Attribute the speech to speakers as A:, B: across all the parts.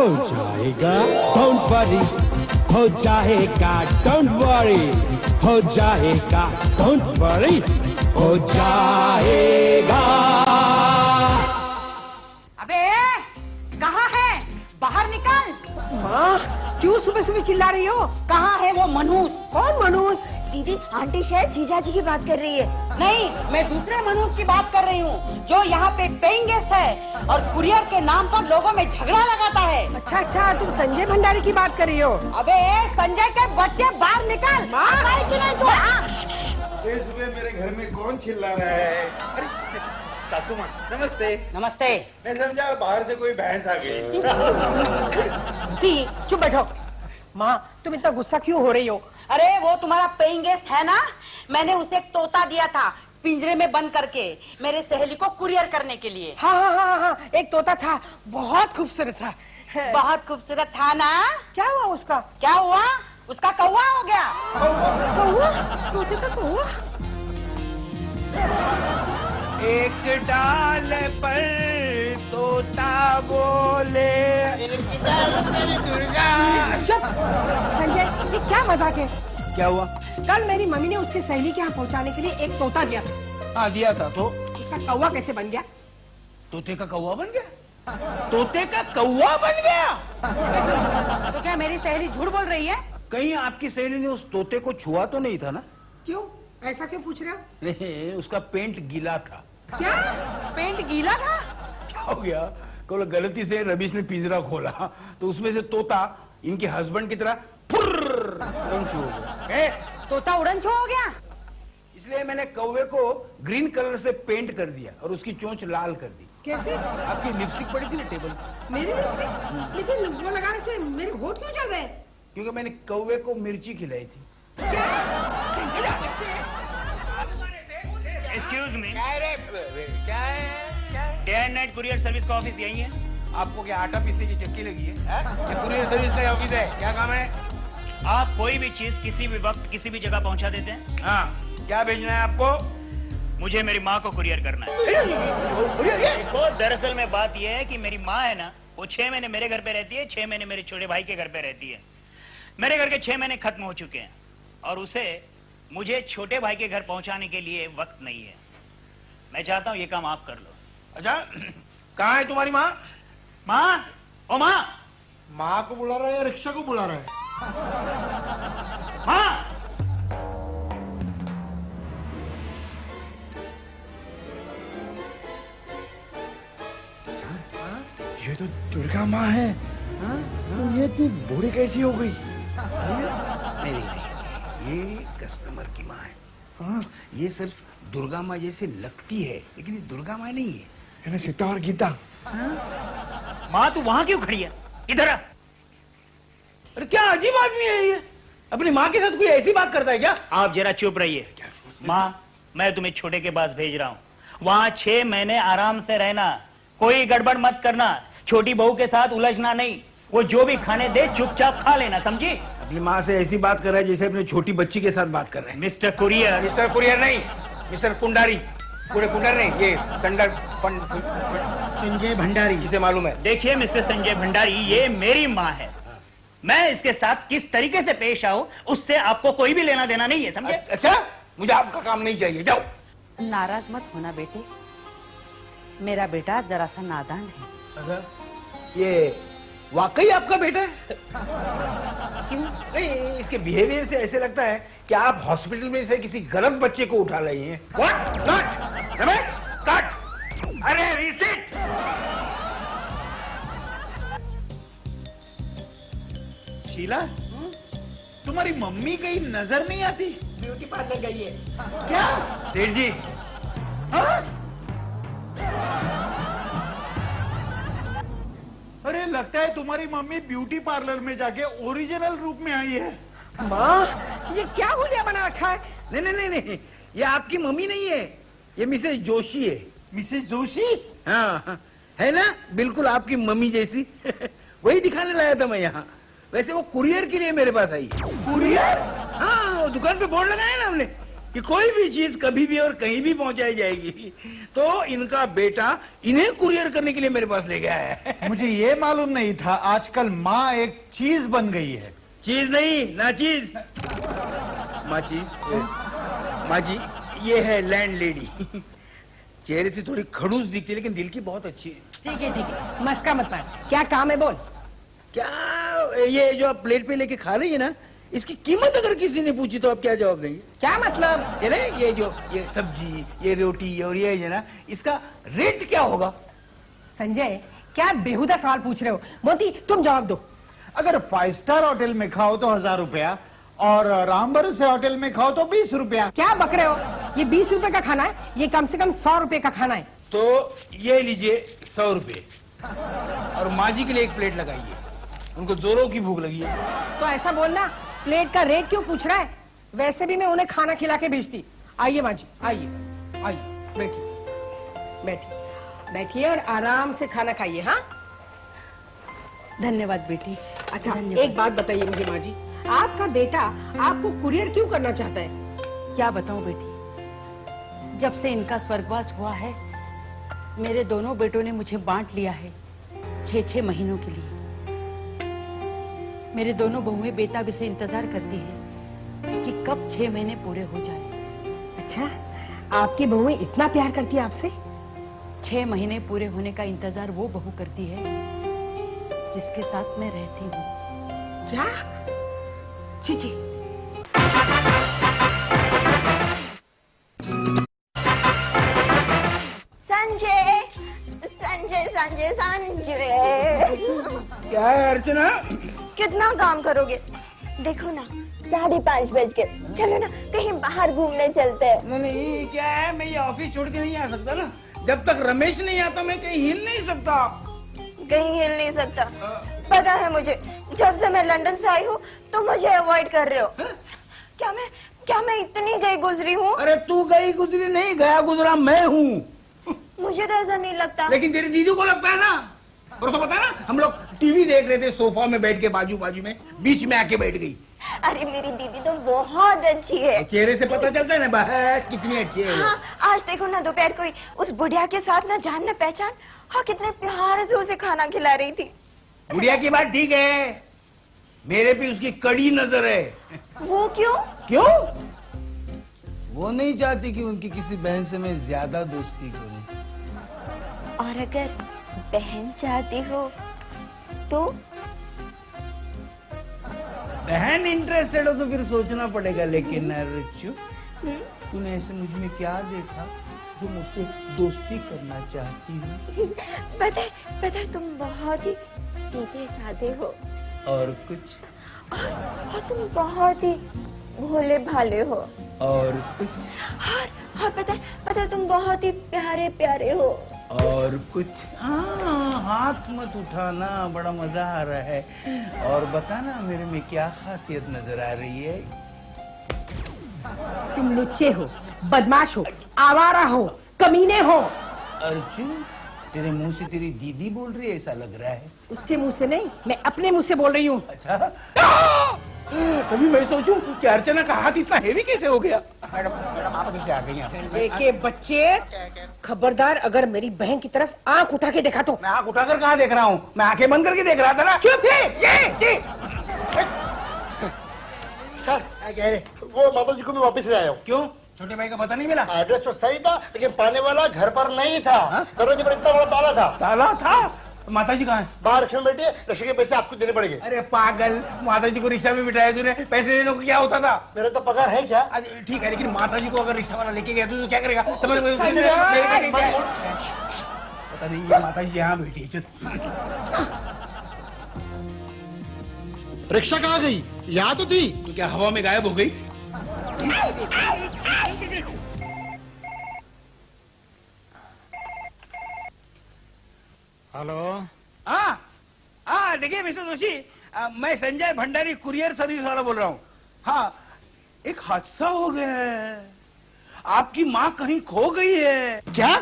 A: हो जाएगा, don't worry, हो जाएगा, डोंट वरी, हो जाएगा, डोंट वरी, हो जाएगा।
B: अबे कहाँ है? बाहर निकल।
C: माँ क्यों सुबह सुबह चिल्ला रही हो?
B: कहाँ है वो मनूस?
C: कौन मनूस?
D: दीदी आंटी शायद जीजाजी की बात कर रही है।
B: नहीं, मैं दूसरे मनूस की बात कर रही हूँ जो यहाँ पे पेइंग गेस्ट है और कुरियर के नाम पर लोगों में झगड़ा लगाता है।
C: अच्छा अच्छा, तुम संजय भंडारी की बात कर रही हो?
B: अबे संजय के बच्चे बाहर निकल। की नहीं तू?
E: सुबह मेरे घर में कौन चिल्ला रहा है? अरे सासू माँ नमस्ते।
B: नमस्ते।
E: मैं समझा बाहर से कोई भैंस आ गई।
C: चुप बैठो। माँ तुम इतना गुस्सा क्यों हो रही हो?
B: अरे वो तुम्हारा पेइंग गेस्ट है ना, मैंने उसे एक तोता दिया था पिंजरे में बंद करके मेरे सहेली को कुरियर करने के लिए।
C: हाँ, एक तोता था, बहुत खूबसूरत था।
B: बहुत खूबसूरत था ना?
C: क्या हुआ उसका?
B: क्या हुआ? उसका कौवा हो गया।
C: कौवा? तोते का कौवा?
A: एक डाल पर तोता बोले, एक डाल पर दुर्गा।
C: संजय ये क्या मजाक है?
A: क्या हुआ?
C: कल मेरी मम्मी ने उसकी सहेली के यहाँ पहुँचाने के लिए एक तोता दिया था।
A: हाँ दिया था, तो
C: उसका कौवा कैसे बन गया?
A: तोते का कौवा बन गया? तोते का कौवा बन गया?
B: तो क्या मेरी सहेली झूठ बोल रही है?
A: कहीं आपकी सहेली ने उस तोते को छुआ तो नहीं था ना?
C: क्यों ऐसा क्यों पूछ रहे हो?
A: नहीं, उसका पेंट गीला था।
C: क्या
B: पेंट गीला था?
A: क्या हो गया? कल गलती से रमेश ने पिंजरा खोला तो उसमें से तोता इनके हस्बैंड की तरह उड़न छू हो गया।
B: तोता उड़न छू हो गया?
A: इसलिए मैंने कौवे को ग्रीन कलर से पेंट कर दिया और उसकी चोंच लाल कर दी।
C: कैसे?
A: आपकी लिपस्टिक पड़ी थी ना टेबल पे।
C: मेरी लिपस्टिक? लेकिन वो लगाने से मेरे होठ क्यों जल रहे हैं?
A: क्योंकि मैंने कौवे को मिर्ची खिलाई थी।
F: एक्सक्यूज मी, क्या है? Day and night courier service का ऑफिस यही है?
A: आपको क्या आटा पीसने की चक्की लगी है? ये कुरियर सर्विस का ऑफिस है, क्या काम है?
F: आप कोई भी चीज किसी भी वक्त किसी भी जगह पहुंचा देते हैं?
A: हाँ, क्या भेजना है आपको?
F: मुझे मेरी माँ को कुरियर करना है। देखो दरअसल में बात यह है कि मेरी माँ है ना, वो 6 महीने मेरे घर पे रहती है, 6 महीने मेरे छोटे भाई के घर पे रहती है। मेरे घर के 6 महीने खत्म हो चुके हैं और उसे मुझे छोटे भाई के घर पहुंचाने के लिए वक्त नहीं है। मैं चाहता हूं ये काम आप कर लो।
A: अच्छा, कहाँ है तुम्हारी माँ?
F: माँ, ओ माँ,
E: माँ को बुला रहा है या रिक्शा को बुला रहा है?
F: माँ।
E: ये तो दुर्गा माँ है। तो ये इतनी बूढ़ी कैसी हो गई?
A: नहीं, ये कस्टमर की माँ है। हाँ, ये सिर्फ दुर्गा माँ जैसे लगती है, लेकिन ये दुर्गा माँ नहीं है।
E: सीता और गीता।
F: माँ तू वहां क्यों खड़ी है? इधर आ।
A: अरे क्या अजीब आदमी है ये? अपनी माँ के साथ कोई ऐसी बात करता है क्या?
F: आप जरा चुप रहिए। माँ, मैं तुम्हें छोटे के पास भेज रहा हूँ, वहां 6 महीने आराम से रहना, कोई गड़बड़ मत करना, छोटी बहू के साथ उलझना नहीं, वो जो भी खाने दे चुपचाप खा लेना, समझी?
A: अपनी माँ से ऐसी बात कर रहा है जैसे अपनी छोटी बच्ची के साथ बात कर रहे हैं।
F: Mister courier.
A: मिस्टर कुरियर नहीं, मिस्टर कुंडारी। पूरे कुंडर नहीं, ये संजय भंडारी, जिसे मालूम है।
F: देखिए मिस्टर संजय भंडारी, ये मेरी माँ है, मैं इसके साथ किस तरीके से पेश आऊं उससे आपको कोई भी लेना देना नहीं है, समझे?
A: अच्छा, मुझे आपका काम नहीं चाहिए, जाओ।
B: नाराज मत होना बेटे, मेरा बेटा जरा सा नादान है।
A: अच्छा, ये वाकई आपका बेटा है?
B: क्यों?
A: नहीं, इसके बिहेवियर से ऐसे लगता है कि आप हॉस्पिटल में से किसी गलत बच्चे को उठा रही हैं। What? Not? कट! अरे रिसीट!
G: शीला, तुम्हारी मम्मी कहीं नजर नहीं आती?
C: ब्यूटी पार्लर गई है।
G: क्या?
A: सेठ जी।
G: हाँ? अरे लगता है तुम्हारी मम्मी ब्यूटी पार्लर में जाके ओरिजिनल रूप में आई है।
C: माँ ये क्या हुलिया बना रखा है?
A: नहीं, ये आपकी मम्मी नहीं है, ये मिसेज जोशी है।
G: मिसेज जोशी?
A: हाँ, है ना, बिल्कुल आपकी मम्मी जैसी। वही दिखाने लाया था मैं यहाँ। वैसे वो कुरियर के लिए मेरे पास आई।
G: कुरियर?
A: हाँ, वो दुकान पे बोर्ड लगाया ना हमने, कि कोई भी चीज कभी भी और कहीं भी पहुंचाई जाएगी, तो इनका बेटा इन्हें कुरियर करने के लिए मेरे पास ले गया है।
G: मुझे ये मालूम नहीं था आजकल माँ एक चीज बन गई है।
A: चीज नहीं, ना चीज, माँ चीज। माँ जी, ये है लैंड लेडी। चेहरे से थोड़ी खड़ूस दिखती है लेकिन दिल की बहुत अच्छी है।
C: ठीक है ठीक है, मस्का मत मार। क्या काम है बोल।
A: क्या ये जो आप प्लेट पे लेके खा रही है ना, इसकी कीमत अगर किसी ने पूछी तो आप क्या जवाब देंगे?
C: क्या मतलब?
A: ये जो ये सब्जी, ये रोटी और ये है ना, इसका रेट क्या होगा?
C: संजय, क्या बेहुदा सवाल पूछ रहे हो? मोती तुम जवाब दो।
G: अगर 5 स्टार होटल में खाओ तो 1000 रुपया और रामबर से होटल में खाओ तो 20 रुपया।
C: क्या बक रहे हो? ये 20 रुपए का खाना है, ये कम से कम 100 रुपए का खाना है।
A: तो ये लीजिए 100 रुपए और माँ जी के लिए एक प्लेट लगाइए, उनको जोरों की भूख लगी है।
C: तो ऐसा बोलना, प्लेट का रेट क्यों पूछ रहा है? वैसे भी मैं उन्हें खाना खिला के भेजती। आइए माँ जी, आइए आइए, बैठिए बैठिए बैठिए और आराम से खाना खाइए। हाँ,
B: धन्यवाद बेटी।
C: अच्छा
B: धन्यवाद।
C: एक बात बताइए मुझे माँ जी, आपका बेटा आपको कुरियर क्यों करना चाहता है?
B: क्या बताऊं बेटी, जब से इनका स्वर्गवास हुआ है, मेरे दोनों बेटों ने मुझे बांट लिया है 6-6 महीनों के लिए। मेरे दोनों बहुएं बेताबी से इंतजार करती हैं कि कब 6 महीने पूरे हो जाए।
C: अच्छा, आपकी बहुएं इतना प्यार करती है आपसे?
B: 6 महीने पूरे होने का इंतजार वो बहू करती है जिसके साथ मैं रहती हूँ।
C: क्या? छी छी।
D: संजय संजय संजय संजय,
A: क्या है अर्चना?
D: कितना काम करोगे? देखो ना 5:30 बज गए, चलो ना कहीं बाहर घूमने चलते हैं।
A: नहीं, क्या है, मैं ये ऑफिस छोड़ के नहीं आ सकता ना। जब तक रमेश नहीं आता मैं कहीं हिल नहीं सकता।
D: कहीं हिल नहीं सकता? पता है मुझे, जब से मैं लंदन से आई हूँ तो मुझे अवॉइड कर रहे हो। क्या मैं इतनी गई गुजरी हूँ?
A: अरे तू गई गुजरी नहीं, गया गुजरा मैं हूँ।
D: मुझे तो ऐसा नहीं लगता।
A: लेकिन तेरी दीदी को लगता है ना। और तो पता है ना, हम लोग टीवी देख रहे थे सोफा में बैठ के, बाजू बाजू में, बीच में आके बैठ गई।
D: अरे मेरी दीदी तो बहुत अच्छी है।
A: चेहरे से पता चलता है ना बहस कितनी अच्छी है।
D: हाँ, आज देखो ना दोपहर को उस बुढ़िया के साथ ना जान न पहचान, हाँ कितने प्यार से उसे खाना खिला रही थी।
A: बुढ़िया की बात ठीक है, मेरे पे उसकी कड़ी नजर है।
D: वो क्यों?
A: क्यों? वो नहीं चाहती कि उनकी किसी बहन से मैं ज्यादा दोस्ती करूं।
D: और अगर बहन चाहती हो तो?
A: बहन इंटरेस्टेड हो तो फिर सोचना पड़ेगा। लेकिन रच्चू, तूने ऐसे मुझ में क्या देखा जो मुझसे दोस्ती करना चाहती हो?
D: पता है तुम बहुत ही सीधे साधे हो।
A: और कुछ?
D: और तुम बहुत ही भोले भाले हो।
A: और कुछ?
D: हाँ पता है तुम बहुत ही प्यारे प्यारे हो।
A: और कुछ? हाँ, हाथ मत उठाना, बड़ा मजा आ रहा है। और बताना मेरे में क्या खासियत नजर आ रही है?
C: तुम लुच्चे हो, बदमाश हो, आवारा हो, कमीने हो।
A: अर्जुन, तेरे मुंह से तेरी दीदी बोल रही है ऐसा लग रहा है।
C: उसके मुंह से नहीं, मैं अपने मुंह से बोल रही हूँ।
A: अच्छा, तभी मैं सोचूं कि अर्चना का हाथ इतना हेवी कैसे हो गया। मैडम आप कैसे आ गई यहाँ?
C: संजय के बच्चे, खबरदार अगर मेरी बहन की तरफ आंख उठा के देखा तो।
A: मैं आंख उठाकर कहाँ देख रहा हूँ, मैं आंखें बंद करके देख रहा था ना।
C: चुप है।
A: ये
E: सर
A: क्या कह रहे?
E: वो माता जी को मैं वापस ले आया हूँ।
A: क्यों? छोटे भाई का पता नहीं मिला?
E: एड्रेस तो सही था लेकिन पाने वाला घर पर नहीं था। दरवाजे पर इतना बड़ा ताला था।
A: ताला था? माता जी कहाँ है?
E: बाहर रिक्शा में बैठी है, रिक्शे के पैसे आपको देने पड़ेंगे।
A: अरे पागल, माता जी को रिक्शा में बिठाया तूने, पैसे देने को क्या होता था?
E: मेरा तो पगार है क्या?
A: ठीक है, लेकिन माता जी को अगर रिक्शा वाला लेके गया तो क्या करेगा? समझ में पता नहीं, ये माता जी यहाँ बैठी है।
E: रिक्शा कहाँ गई? यहाँ तो थी।
A: तो क्या हवा में गायब हो गई?
G: हेलो।
A: हाँ, देखिए मिस्टर जोशी, मैं संजय भंडारी कुरियर सर्विस वाला बोल रहा हूँ। हाँ, एक हादसा हो गया है, आपकी माँ कहीं खो गई है।
F: क्या?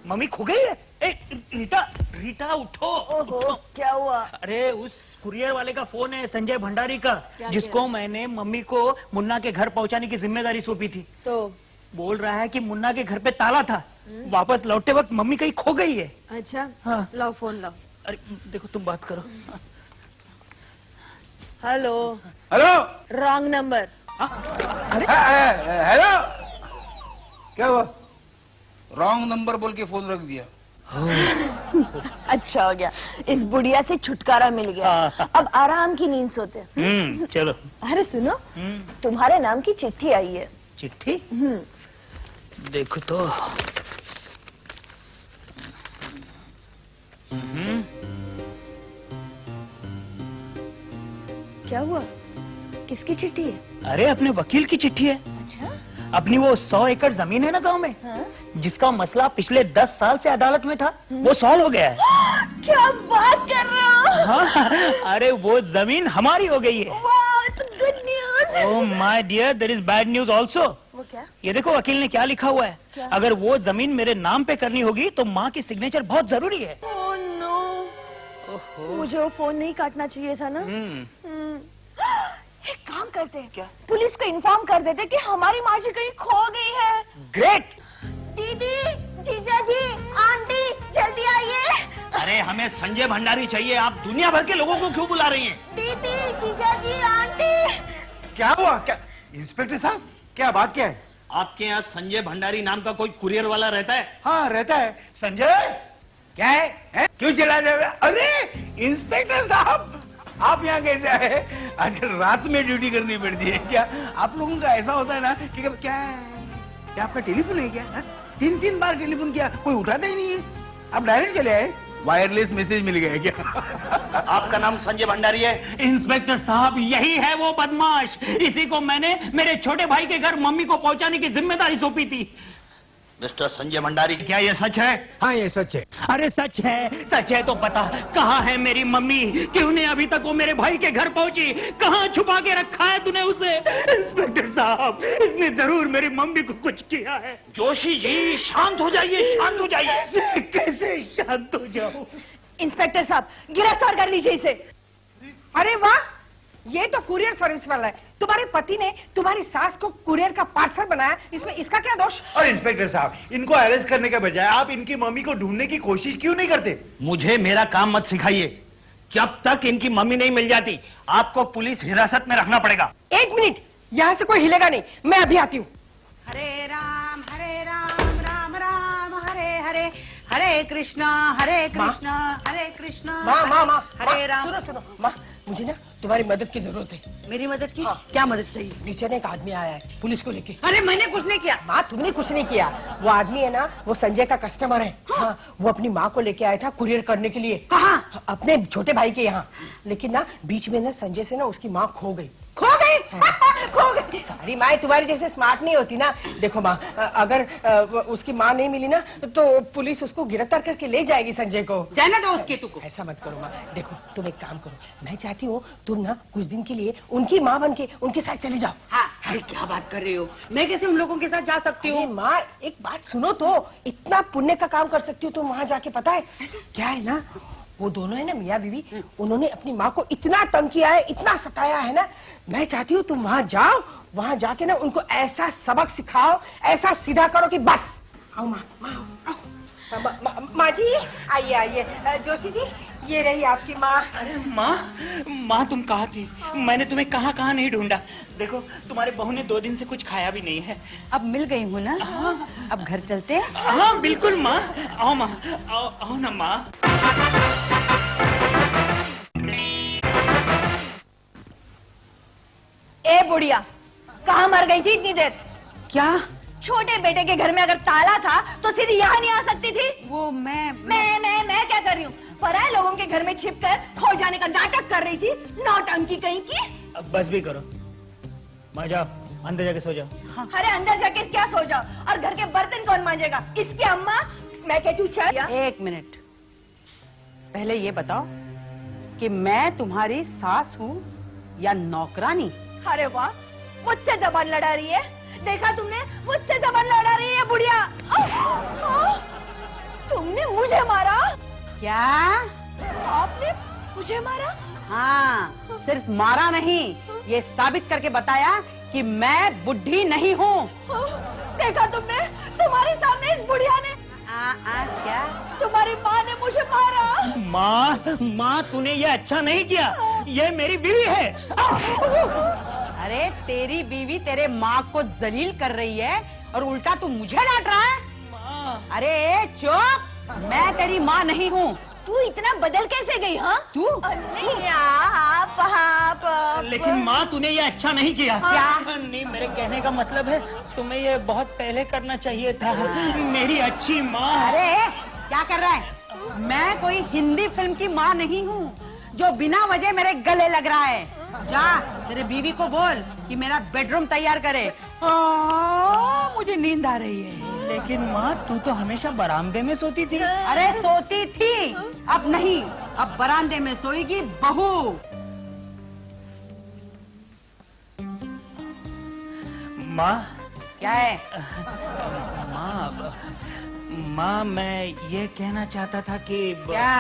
F: मम्मी खो गई है? रीटा, रीटा उठो।
D: ओहो, क्या हुआ?
F: अरे उस कुरियर वाले का फोन है, संजय भंडारी का, जिसको मैंने मम्मी को मुन्ना के घर पहुंचाने की जिम्मेदारी सौंपी थी।
D: तो
F: बोल रहा है कि मुन्ना के घर पे ताला था, वापस लौटते वक्त मम्मी कहीं खो गई है।
D: अच्छा,
F: हाँ।
D: लाओ फोन लाओ।
F: अरे देखो, तुम बात करो।
D: Hello.
A: Hello.
D: Wrong number.
A: Hello. क्या हुआ? रॉन्ग नंबर बोल के फोन रख दिया।
D: अच्छा हो गया, इस बुढ़िया से छुटकारा मिल गया। अब आराम की नींद सोते हैं।
F: चलो।
D: अरे सुनो, तुम्हारे नाम की चिट्ठी आई है।
F: चिट्ठी? देखो तो।
D: क्या हुआ? किसकी चिट्ठी है?
F: अरे अपने वकील की चिट्ठी है।
D: अच्छा।
F: अपनी वो 100 एकड़ जमीन है ना गांव में,
D: हाँ?
F: जिसका मसला पिछले 10 साल से अदालत में था, वो सॉल्व हो गया है।
D: क्या बात कर रहे हो?
F: हाँ, अरे वो जमीन हमारी हो गई है।
D: वाह, it's good news.
F: Oh my dear, there is bad news also.
D: वो क्या?
F: ये देखो वकील ने क्या लिखा हुआ है।
D: क्या?
F: अगर वो जमीन मेरे नाम पे करनी होगी तो माँ की सिग्नेचर बहुत जरूरी है।
D: ओह नो, मुझे वो फोन नहीं काटना चाहिए था ना। एक काम करते हैं,
F: क्या?
D: पुलिस को इन्फॉर्म कर देते कि हमारी माँ जी कहीं खो गई है।
F: ग्रेट।
D: दीदी, जीजा जी, आंटी, जल्दी आइए।
F: अरे हमें संजय भंडारी चाहिए, आप दुनिया भर के लोगों को क्यों बुला रही हैं?
D: दीदी, जीजा जी, आंटी।
E: क्या हुआ? क्या इंस्पेक्टर साहब, क्या बात क्या है?
H: आपके यहाँ संजय भंडारी नाम का कोई कुरियर वाला रहता है?
E: हाँ, रहता है।
A: संजय, क्या है? क्यों चला जा रहे? अरे इंस्पेक्टर साहब, आप यहाँ कैसे आए? आजकल रात में ड्यूटी करनी पड़ती है क्या? आप लोगों का ऐसा होता है ना कि क्या आपका टेलीफोन है क्या? 3 बार टेलीफोन किया, कोई उठाता ही नहीं है। आप डायरेक्ट चले आए, वायरलेस मैसेज मिल गया क्या?
H: आपका नाम संजय भंडारी है?
F: इंस्पेक्टर साहब, यही है वो बदमाश। इसी को मैंने मेरे छोटे भाई के घर मम्मी को पहुंचाने की जिम्मेदारी सौंपी थी।
H: मिस्टर संजय भंडारी,
F: क्या ये सच है?
A: हाँ, ये सच है।
F: अरे सच है, सच है तो पता। कहाँ है मेरी मम्मी? क्यों नहीं अभी तक वो मेरे भाई के घर पहुंची? कहाँ छुपा के रखा है तूने उसे? इंस्पेक्टर साहब, इसने जरूर मेरी मम्मी को कुछ किया है।
H: जोशी जी, शांत हो जाइए, शांत हो जाइए।
F: कैसे शांत हो जाऊं?
D: इंस्पेक्टर साहब, गिरफ्तार कर लीजिए इसे।
C: अरे वाह, ये तो कुरियर सर्विस वाला है। तुम्हारे पति ने तुम्हारी सास को कुरियर का पार्सल बनाया, इसमें इसका क्या दोष?
E: और इंस्पेक्टर साहब, इनको अरेस्ट करने के बजाय आप इनकी मम्मी को ढूंढने की कोशिश क्यों नहीं करते?
H: मुझे मेरा काम मत सिखाइए। जब तक इनकी मम्मी नहीं मिल जाती, आपको पुलिस हिरासत में रखना पड़ेगा।
C: 1 मिनट, यहाँ से कोई हिलेगा नहीं, मैं अभी आती हूँ।
B: हरे राम राम राम हरे हरे, हरे कृष्णा हरे कृष्णा
C: माँ,
B: हरे राम।
C: सुनो सुनो, माँ, मुझे ना तुम्हारी मदद की जरूरत है।
B: मेरी मदद की?
C: हाँ।
B: क्या मदद चाहिए?
C: नीचे ना एक आदमी आया है पुलिस को लेके।
B: अरे मैंने कुछ नहीं किया।
C: माँ, तुमने कुछ नहीं किया। वो आदमी है ना, वो संजय का कस्टमर है। हाँ, वो अपनी माँ को लेके आया था कुरियर करने के लिए।
B: कहाँ?
C: अपने छोटे भाई के यहाँ। लेकिन ना बीच में ना संजय से ना उसकी माँ खो गई।
B: खो गई?
C: खो गई। सारी माँ तुम्हारी जैसे स्मार्ट नहीं होती ना। देखो माँ, अगर उसकी माँ नहीं मिली ना तो पुलिस उसको गिरफ्तार करके ले जाएगी संजय को।
B: जाना दो उसके तू को।
C: ऐसा मत करो माँ। देखो, तुम एक काम करो, मैं चाहती हूँ तुम ना कुछ दिन के लिए उनकी माँ बन के उनके साथ चले जाओ।
B: हाँ, अरे क्या बात कर रही हो? मैं कैसे उन लोगों के साथ जा सकती हूँ?
C: माँ, एक बात सुनो तो, इतना पुण्य का काम कर सकती हो तुम वहाँ जाके। पता है क्या है ना, वो दोनों है ना मियाँ बीवी, उन्होंने अपनी माँ को इतना तंग किया है, इतना सताया है ना। मैं चाहती हूँ तुम वहाँ जाओ, वहाँ जाके ना उनको ऐसा सबक सिखाओ, ऐसा सीधा करो कि बस। आओ माँ, माँ जी, आइए आइए। जोशी जी, ये रही आपकी माँ।
F: अरे माँ तुम कहाँ थी? मैंने तुम्हें कहाँ नहीं ढूंढा। देखो, तुम्हारे बहू ने 2 दिन से कुछ खाया भी नहीं है।
B: अब मिल गई हूँ ना। अब घर चलते हैं।
F: हाँ बिल्कुल माँ, आओ माँ, आओ ना माँ।
D: ए बुढ़िया, कहाँ मर गई थी इतनी देर?
B: क्या?
D: छोटे बेटे के घर में अगर ताला था तो सीधी यहाँ नहीं आ सकती थी?
B: वो मैं
D: क्या कर रही हूँ? पराए लोगों के घर में छिपकर खो जाने का नाटक कर रही थी, नौटंकी कहीं की।
F: अब बस भी करो, मैं जाओ अंदर जाके सो जाओ।
D: हाँ। अरे अंदर जाके क्या सो जाओ? और घर के बर्तन कौन मांजेगा? इसकी अम्मा। मैं कहती हूँ चल।
B: 1 मिनट, पहले ये बताओ कि मैं तुम्हारी सास हूँ या नौकरानी?
D: अरे वाह, मुझसे जबान लड़ा रही है। देखा तुमने, मुझसे जबान लड़ा रही है बुढ़िया। तुमने मुझे मारा?
B: क्या?
D: आपने मुझे मारा?
B: हाँ, सिर्फ मारा नहीं, ये साबित करके बताया कि मैं बुढ़ी नहीं हूँ।
D: देखा तुमने? तुम्हारे सामने इस बुढ़िया ने,
B: क्या?
D: तुम्हारी माँ ने मुझे मारा।
F: माँ तूने ये अच्छा नहीं किया, ये मेरी बीवी है।
B: अरे तेरी बीवी तेरे माँ को जलील कर रही है और उल्टा तू मुझे डांट रहा है? अरे चुप, मैं तेरी माँ नहीं हूँ।
D: तू इतना बदल कैसे गई? हाँ
B: तू?
D: नहीं आप
F: लेकिन माँ तूने ये अच्छा नहीं किया।
B: क्या?
F: नहीं, मेरे कहने का मतलब है तुम्हें ये बहुत पहले करना चाहिए था। मेरी अच्छी माँ।
B: अरे क्या कर रहा है? मैं कोई हिंदी फिल्म की माँ नहीं हूँ जो बिना वजह मेरे गले लग रहा है। जा तेरे बीवी को बोल कि मेरा बेडरूम तैयार करे। मुझे नींद आ रही है।
F: लेकिन माँ तू तो हमेशा बरामदे में सोती थी।
B: अरे सोती थी, अब नहीं, अब बरामदे में सोएगी बहू।
F: माँ।
B: क्या है?
F: माँ मैं ये कहना चाहता था कि
B: क्या?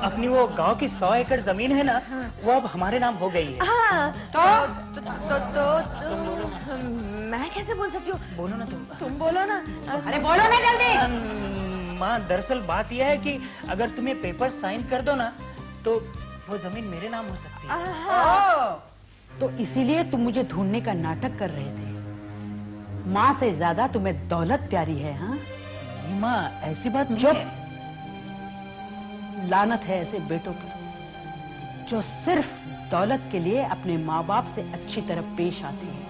F: अपनी वो गांव की 100 एकड़ जमीन है ना, वो अब हमारे नाम हो गई है।
D: हाँ,
B: तो
D: मैं कैसे बोल सकती हूँ?
F: बोलो ना
D: तुम बोलो ना।
B: अरे बोलो ना जल्दी।
F: माँ दरअसल बात यह है कि अगर तुम्हें पेपर साइन कर दो ना तो वो जमीन मेरे नाम हो सकती है।
B: तो इसीलिए तुम मुझे ढूंढने का नाटक कर रहे थे। माँ से ज्यादा तुम्हें दौलत प्यारी है? हाँ
F: माँ ऐसी बात नहीं
B: चुप।
F: है।
B: लानत है ऐसे बेटों पर जो सिर्फ दौलत के लिए अपने माँ बाप से अच्छी तरह पेश आते हैं।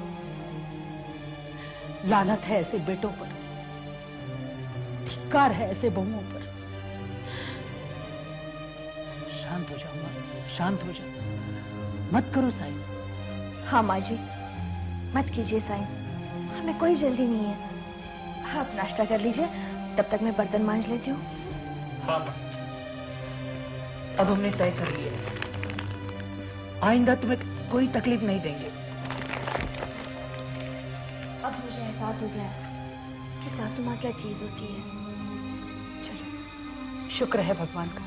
B: लानत है ऐसे बेटों पर, धिक्कार है ऐसे बहुओं पर।
F: शांत हो जाओ माँ, शांत हो जाओ, मत करो साइन।
D: हाँ माँ जी, मत कीजिए साइन, हमें कोई जल्दी नहीं है। आप नाश्ता कर लीजिए, तब तक मैं बर्तन मांज लेती हूँ।
F: हाँ माँ, अब हमने तय कर लिया है, आइंदा तुम्हें कोई तकलीफ नहीं देंगे।
D: अब मुझे एहसास हो गया है कि सासू माँ क्या चीज होती है। चलो।
B: शुक्र है भगवान का,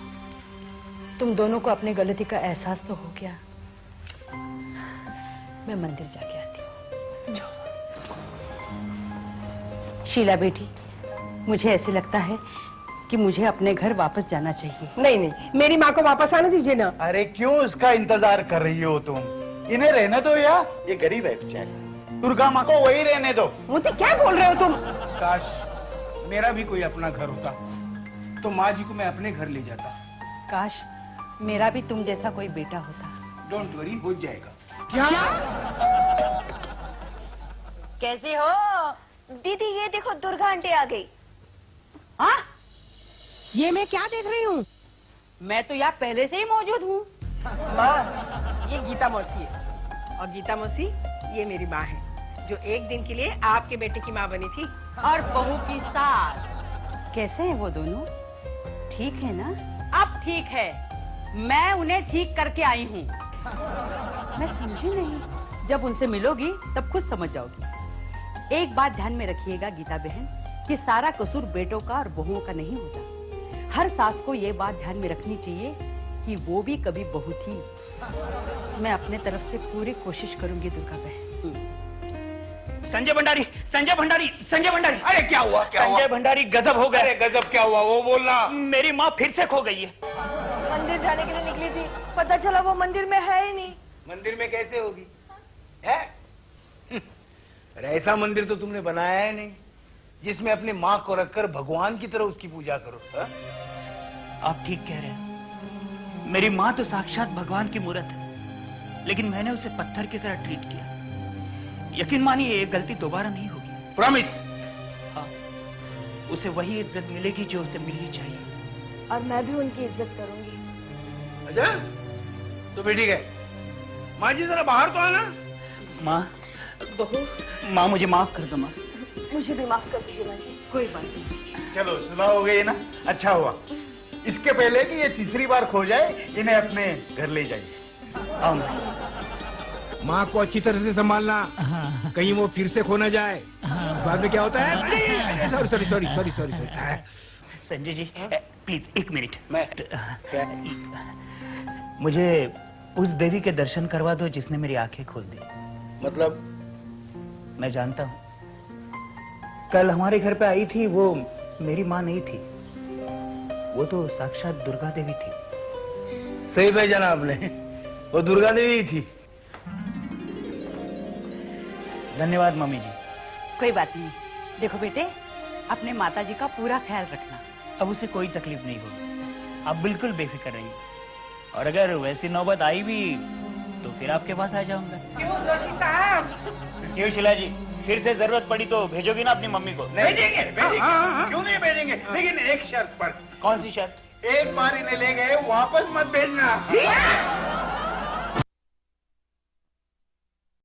B: तुम दोनों को अपनी गलती का एहसास तो हो गया। मैं मंदिर जाके आती हूँ। शीला बेटी, मुझे ऐसे लगता है कि मुझे अपने घर वापस जाना चाहिए।
C: नहीं नहीं, मेरी माँ को वापस आने दीजिए ना।
G: अरे क्यों उसका इंतजार कर रही हो तुम? इन्हें रहने दो या, ये गरीब है बेचारी। दुर्गा माँ को वही रहने दो।
C: मोती क्या बोल रहे हो तुम?
A: काश मेरा भी कोई अपना घर होता तो माँ जी को मैं अपने घर ले जाता।
B: काश मेरा भी तुम जैसा कोई बेटा होता।
A: डोंट वरी, हो जाएगा।
C: क्या?
B: कैसे हो?
D: दीदी ये देखो, दुर्गा आंटी आ गई।
B: हाँ?
C: ये मैं क्या देख रही हूँ?
B: मैं तो यहाँ पहले से ही मौजूद हूँ।
C: माँ, ये गीता मौसी है और गीता मौसी ये मेरी माँ है जो एक दिन के लिए आपके बेटे की माँ बनी थी।
B: और बहू की सास। कैसे हैं वो दोनों? ठीक है ना? अब ठीक है, मैं उन्हें ठीक करके आई हूँ। मैं समझी नहीं, जब उनसे मिलोगी तब खुद समझ जाओगी। एक बात ध्यान में रखिएगा गीता बहन, कि सारा कसूर बेटों का और बहुओं का नहीं होता। हर सास को ये बात ध्यान में रखनी चाहिए कि वो भी कभी बहू थी। मैं अपने तरफ से पूरी कोशिश करूंगी दुर्गा बहन।
F: संजय भंडारी, संजय भंडारी, संजय भंडारी।
A: अरे क्या हुआ, क्या हुआ?
F: संजय भंडारी गजब हो
A: अरे
F: गया।
A: गजब क्या हुआ, वो बोलना।
F: मेरी माँ फिर से खो गई है।
D: मंदिर जाने के लिए निकली थी, पता चला वो मंदिर में है ही नहीं।
A: मंदिर में कैसे होगी? है? अरे ऐसा मंदिर तो तुमने बनाया है नहीं जिसमें अपनी माँ को रखकर भगवान की तरह उसकी पूजा करो। हा?
F: आप ठीक कह रहे हैं, मेरी माँ तो साक्षात भगवान की मूर्त है, लेकिन मैंने उसे पत्थर की तरह ट्रीट किया। यकीन मानिए ये गलती दोबारा नहीं होगी।
A: प्रॉमिस?
F: हाँ, उसे वही इज्जत मिलेगी जो उसे मिलनी चाहिए।
D: और मैं भी उनकी इज्जत करूंगी।
A: अच्छा तो फिर ठीक है, माँ जी जरा बाहर तो आना।
F: माँ,
B: बहू,
F: माँ मुझे माफ कर दो माँ।
D: मुझे भी माफ कर दीजिए माँ जी।
B: कोई बात नहीं।
G: चलो सुलह हो गई ना, अच्छा हुआ। इसके पहले कि ये तीसरी बार खो जाए, इन्हें अपने घर ले जाइए।
F: आओ माँ।
A: माँ को अच्छी तरह से संभालना, कहीं वो फिर से खो ना जाए। बाद में क्या होता है? Sorry sorry sorry sorry sorry sorry.
F: Sanjay ji please एक मिनट।
A: मैं क्या?
F: मुझे उस देवी के दर्शन करवा दो जिसने मेरी आंखें खोल दी।
A: मतलब
F: मैं जानता हूं कल हमारे घर पे आई थी वो मेरी माँ नहीं थी, वो तो साक्षात दुर्गा देवी थी।
A: सही पहचाना आपने, वो दुर्गा देवी ही थी।
F: धन्यवाद मम्मी जी।
B: कोई बात नहीं। देखो बेटे, अपने माता जी का पूरा ख्याल रखना।
F: अब उसे कोई तकलीफ नहीं होगी, आप बिल्कुल बेफिक्र रहिए। और अगर वैसी नौबत आई भी तो फिर आपके पास आ जाऊंगा।
C: क्यों जोशी साहब?
F: क्यों शिला जी, फिर से जरूरत पड़ी तो भेजोगी ना अपनी मम्मी को?
G: भेजेंगे भेजेंगे, क्यों नहीं भेजेंगे, लेकिन एक शर्त पर।
F: कौन सी शर्त?
G: एक बार इन्हें ले गए वापस मत भेजना।